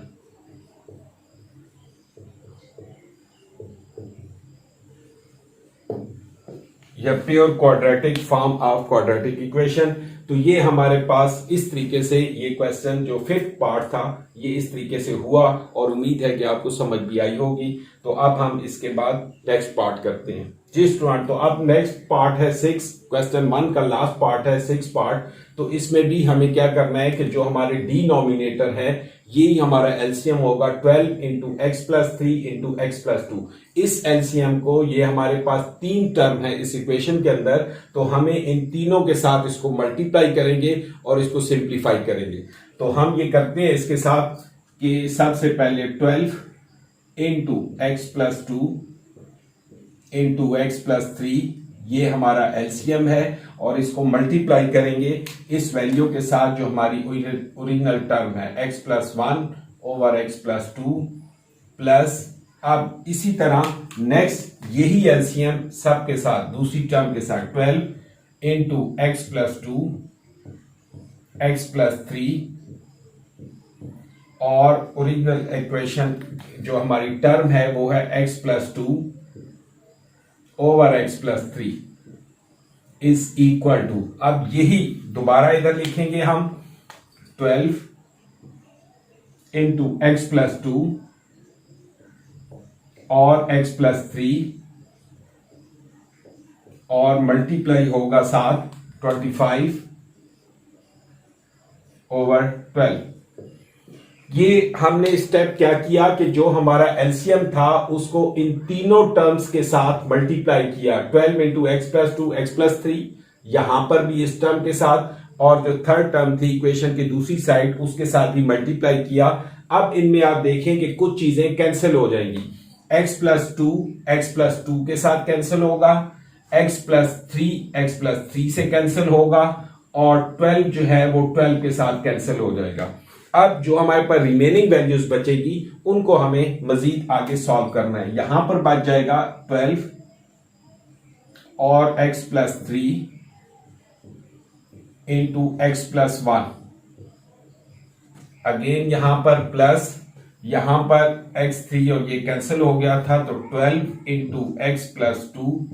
A: या pure quadratic form of quadratic equation. तो ये हमारे पास इस तरीके से ये क्वेश्चन जो 5th पार्ट था ये इस तरीके से हुआ और उम्मीद है कि आपको समझ भी आई होगी। तो अब हम इसके बाद नेक्स्ट पार्ट करते हैं जी स्टूडेंट। तो अब नेक्स्ट पार्ट है 6, क्वेश्चन 1 का लास्ट पार्ट है 6 पार्ट। तो इसमें भी हमें क्या करना है कि जो हमारे डिनोमिनेटर है यही हमारा एलसीएम होगा 12 into x plus 3 into x plus 2। इस एलसीएम को, ये हमारे पास 3 टर्म है इस इक्वेशन के अंदर, तो हमें इन तीनों के साथ इसको मल्टीप्लाई करेंगे और इसको सिंप्लीफाई करेंगे। तो हम ये करते हैं इसके साथ कि सबसे पहले 12 into x plus 2 into x plus 3 ये हमारा एलसीएम है और इसको मल्टीप्लाई करेंगे इस वैल्यू के साथ जो हमारी ओरिजिनल टर्म है x plus 1 over x plus 2 plus, अब इसी तरह नेक्स्ट यही एलसीएम सब के साथ दूसरी टर्म के साथ 12 into x plus 2 x plus 3 और ओरिजिनल इक्वेशन जो हमारी टर्म है वो है x plus 2 over x plus 3 is equal to, अब यही दोबारा इधर लिखेंगे हम 12 इंटू एक्स प्लस 2 और x प्लस 3 और मल्टीप्लाई होगा साथ 25 ओवर 12। ये हमने स्टेप क्या किया कि जो हमारा एलसीएम था उसको इन तीनों टर्म्स के साथ मल्टीप्लाई किया, 12 into x plus 2 x plus 3 यहां पर भी इस टर्म के साथ, और जो थर्ड टर्म थी इक्वेशन की दूसरी साइड उसके साथ भी मल्टीप्लाई किया। अब इनमें आप देखें कि कुछ चीजें कैंसिल हो जाएंगी, एक्स प्लस 2 के साथ कैंसिल होगा, एक्स प्लस 3 से कैंसिल होगा और 12 जो है वो 12 के साथ कैंसिल हो जाएगा। अब जो हमारे पास रिमेनिंग वैल्यूज बचेगी उनको हमें मजीद आगे सॉल्व करना है। यहां पर बच जाएगा 12 और x plus 3 into x plus 1, again यहां पर प्लस, यहां पर x3 और ये कैंसिल हो गया था, तो 12 into x plus 2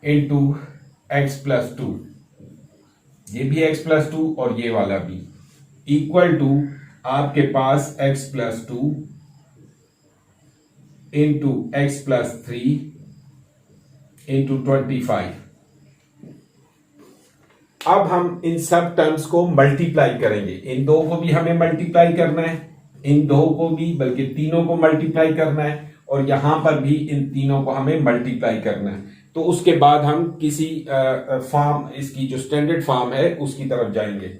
A: into x plus 2, ये भी x प्लस 2 और ये वाला भी इक्वल टू आपके पास x plus 2 into x plus 3 into 25। अब हम इन सब टर्म्स को मल्टीप्लाई करेंगे, इन दो को भी हमें मल्टीप्लाई करना है, इन दो को भी, बल्कि तीनों को मल्टीप्लाई करना है, और यहां पर भी इन तीनों को हमें मल्टीप्लाई करना है। तो उसके बाद हम किसी फॉर्म, इसकी जो स्टैंडर्ड फॉर्म है उसकी तरफ जाएंगे।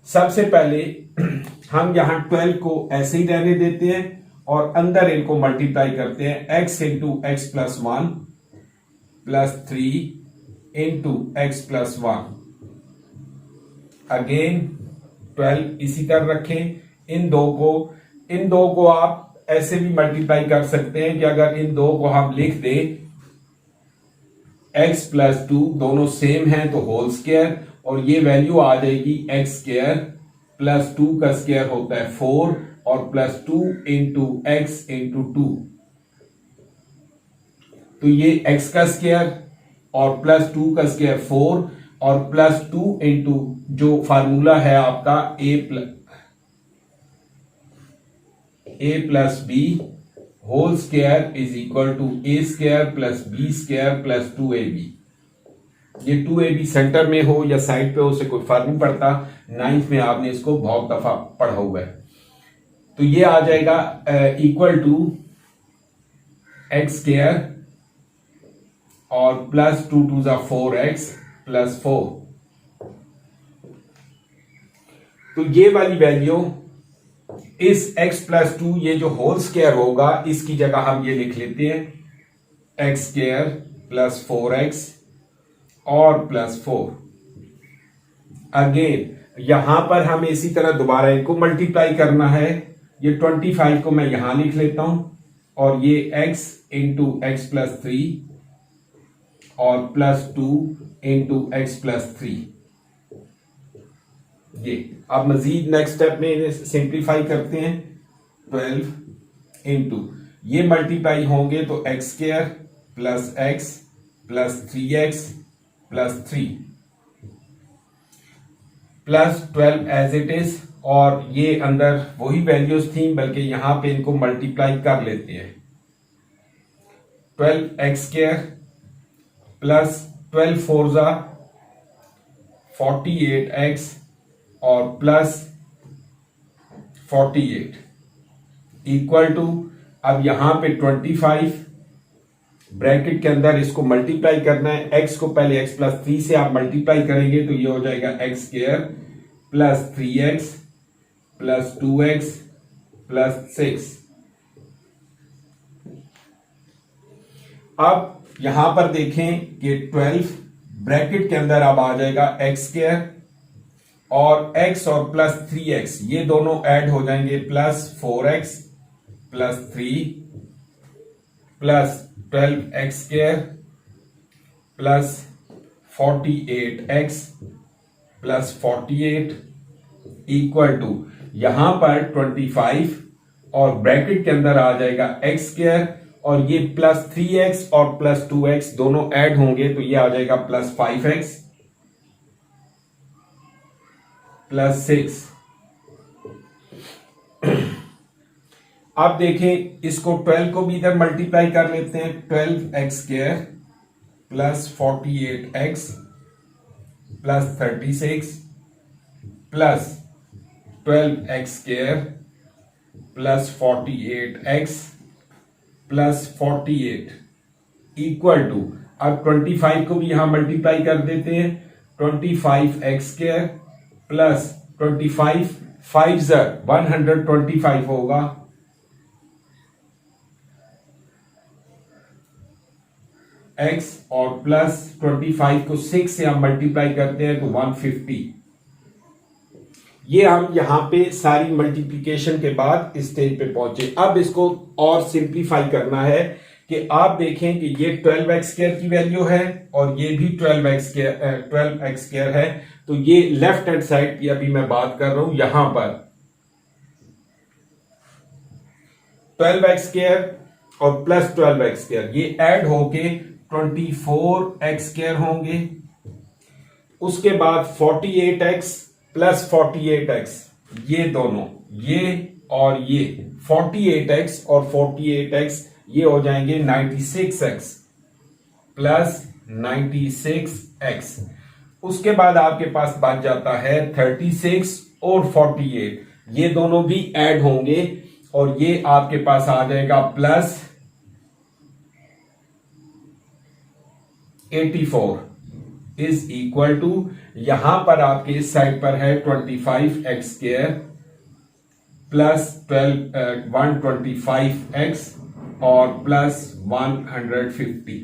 A: सबसे पहले हम यहां 12 को ऐसे ही रहने देते हैं और अंदर इनको मल्टीप्लाई करते हैं, x into x plus 1 plus 3 into x plus 1, again 12 इसी तरह रखें। इन दो को आप ऐसे भी मल्टीप्लाई कर सकते हैं कि अगर इन दो को हम लिख दें x प्लस 2, दोनों सेम हैं तो होल स्क्वायर, और ये वैल्यू आ जाएगी x स्क्वायर प्लस 2 का स्क्वायर होता है 4 और प्लस 2 इंटू एक्स इंटू 2, तो ये x का स्क्वायर और प्लस 2 का स्क्वायर 4 और प्लस 2 इंटू जो फार्मूला है आपका a plus B whole square is equal to a square plus b square plus 2ab। ये 2ab सेंटर में हो या साइड पे हो उससे कोई फर्क नहीं पड़ता, 9th में आपने इसको बहुत दफा पढ़ा हुआ है। तो ये आ जाएगा इक्वल टू एक्स स्क्वायर और प्लस 2 2 जा 4x प्लस 4। तो ये वाली वैल्यू इस x प्लस 2 ये जो होल स्क्वायर होगा इसकी जगह हम ये लिख लेते हैं एक्स स्क्वायर प्लस 4x और प्लस 4। अगेन यहां पर हमें इसी तरह दोबारा इनको मल्टीप्लाई करना है। ये 25 को मैं यहां लिख लेता हूं और ये x इंटू एक्स प्लस 3 और प्लस 2 इंटू एक्स प्लस 3। ये अब मजीद नेक्स्ट स्टेप में सिंप्लीफाई करते हैं। 12 इंटू ये मल्टीप्लाई होंगे तो x square plus x plus 3x plus 3 plus 12 as it is, और ये अंदर वही वैल्यूज थी बल्कि यहां पे इनको मल्टीप्लाई कर लेते हैं। 12x स्क्वायर प्लस 12 4 जा 48x और प्लस 48 इक्वल टू, अब यहां पे 25 ब्रैकेट के अंदर इसको मल्टीप्लाई करना है। x को पहले x प्लस 3 से आप मल्टीप्लाई करेंगे तो ये हो जाएगा x square plus 3x plus 2x plus 6। अब यहां पर देखें कि 12 ब्रैकेट के अंदर अब आ जाएगा एक्स स्क्वायर और x और प्लस 3x ये दोनों ऐड हो जाएंगे plus 4x plus 3 plus 12x square plus 48x plus 48 equal to, यहां पर 25 और ब्रैकेट के अंदर आ जाएगा एक्स स्क्वायर और ये प्लस 3x और प्लस 2x दोनों ऐड होंगे तो ये आ जाएगा प्लस 5x प्लस 6। अब देखें इसको 12 को भी इधर मल्टीप्लाई कर लेते हैं। 12x square plus 48x plus 36 plus 12x square plus 48x plus 48 equal to, अब 25 को भी यहां मल्टीप्लाई कर देते हैं। 25x स्क्वायर प्लस 25 5 125 होगा x और प्लस 25 को 6 से हम मल्टीप्लाई करते हैं तो 150। ये हम यहां पे सारी मल्टीप्लिकेशन के बाद इस स्टेज पे पहुंचे। अब इसको और सिंप्लीफाई करना है कि आप देखें कि ये 12x स्क्वायर की वैल्यू है और ये भी 12x स्क्वायर है, तो ये लेफ्ट हैंड साइड की अभी मैं बात कर रहा हूं। यहां पर 12x स्क्वायर और प्लस 12x स्क्वायर ये ऐड होके 24x स्क्वायर होंगे। उसके बाद 48x प्लस 48x ये दोनों, ये और ये 48x और 48x ये हो जाएंगे 96x प्लस 96x। उसके बाद आपके पास बच जाता है 36 और 48 ये दोनों भी ऐड होंगे और ये आपके पास आ जाएगा प्लस 84 इज इक्वल टू, यहां पर आपके इस साइड पर है 25x स्क्वायर प्लस 125x और प्लस 150।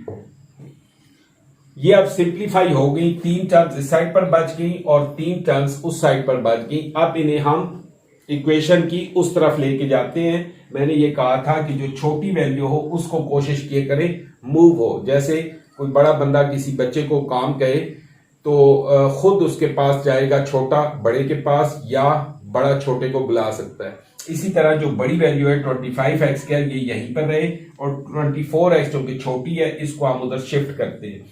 A: ये अब सिंप्लीफाई हो गई, 3 टर्म्स इस साइड पर बच गई और 3 टर्म्स उस साइड पर बच गई। अब इन्हें हम इक्वेशन की उस तरफ लेके जाते हैं। मैंने ये कहा था कि जो छोटी वैल्यू हो उसको कोशिश किए करें मूव हो। जैसे कोई बड़ा बंदा किसी बच्चे को काम कहे तो खुद उसके पास जाएगा छोटा बड़े के पास, या बड़ा छोटे को बुला सकता है। इसी तरह जो बड़ी वैल्यू है 25x क्या ये यहीं पर रहे, और 24x जो कि छोटी है इसको हम उधर शिफ्ट करते हैं।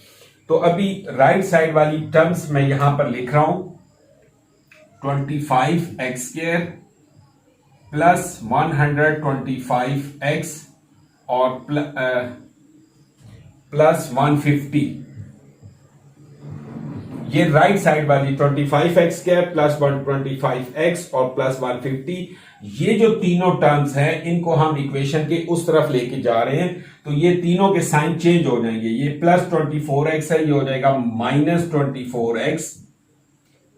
A: तो अभी राइट साइड वाली टर्म्स मैं यहां पर लिख रहा हूं 25x² प्लस 125x और प्लस 150। ये राइट साइड वाली 25x² प्लस 125x और प्लस 150, ये जो तीनों टर्म्स हैं इनको हम इक्वेशन के उस तरफ लेके जा रहे हैं, तो ये तीनों के साइन चेंज हो जाएंगे। ये प्लस 24x है, ये हो जाएगा माइनस 24x,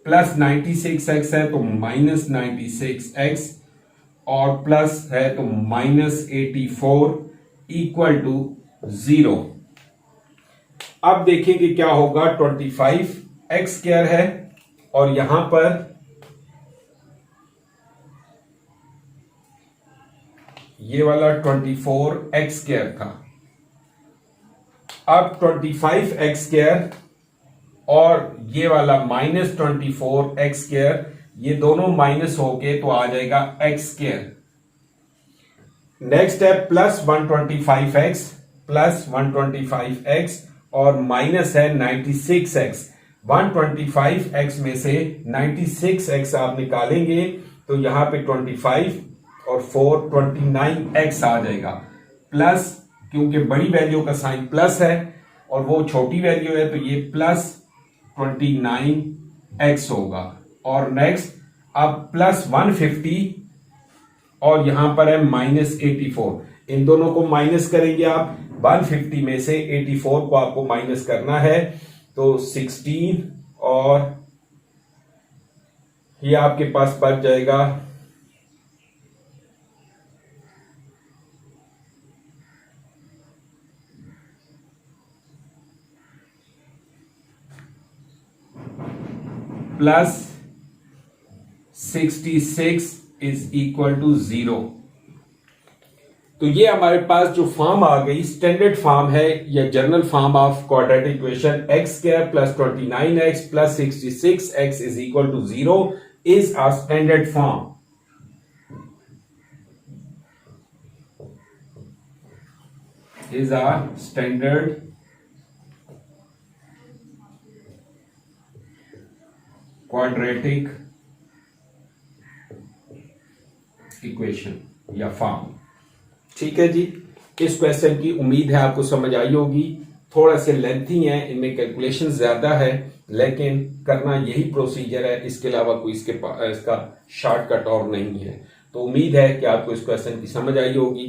A: प्लस 96x है तो माइनस 96x, और प्लस है तो माइनस 84 इक्वल टू 0। अब देखेंगे क्या होगा, 25x² है और यहां पर ये वाला 24x² था। अब 25x² और ये वाला माइनस 24x², ये दोनों माइनस होके तो आ जाएगा x²। नेक्स्ट है प्लस 125x प्लस 125x और माइनस है 96x। 125x में से 96x आप निकालेंगे तो यहां पे 25 और 4 29x आ जाएगा। प्लस क्योंकि बड़ी वैल्यू का साइन प्लस है और वो छोटी वैल्यू है तो ये प्लस 29x होगा। और नेक्स्ट अब प्लस 150 और यहां पर है माइनस 84। इन दोनों को माइनस करेंगे आप, 150 में से 84 को आपको माइनस करना है तो 16 और ये आपके पास बच जाएगा प्लस 66 इज इक्वल टू 0। तो ये हमारे पास जो फॉर्म आ गई स्टैंडर्ड फॉर्म है या general form of quadratic equation x² plus 29x plus 66x is equal to 0 is a standard form. Is a standard quadratic equation या फॉर्म। ठीक है जी, इस क्वेश्चन की उम्मीद है आपको समझ आई होगी। थोड़ा से लेंथी है, इनमें कैलकुलेशन ज्यादा है, लेकिन करना यही प्रोसीजर है, इसके अलावा कोई इसका शॉर्टकट और नहीं है। तो उम्मीद है कि आपको इस क्वेश्चन की समझ आई होगी।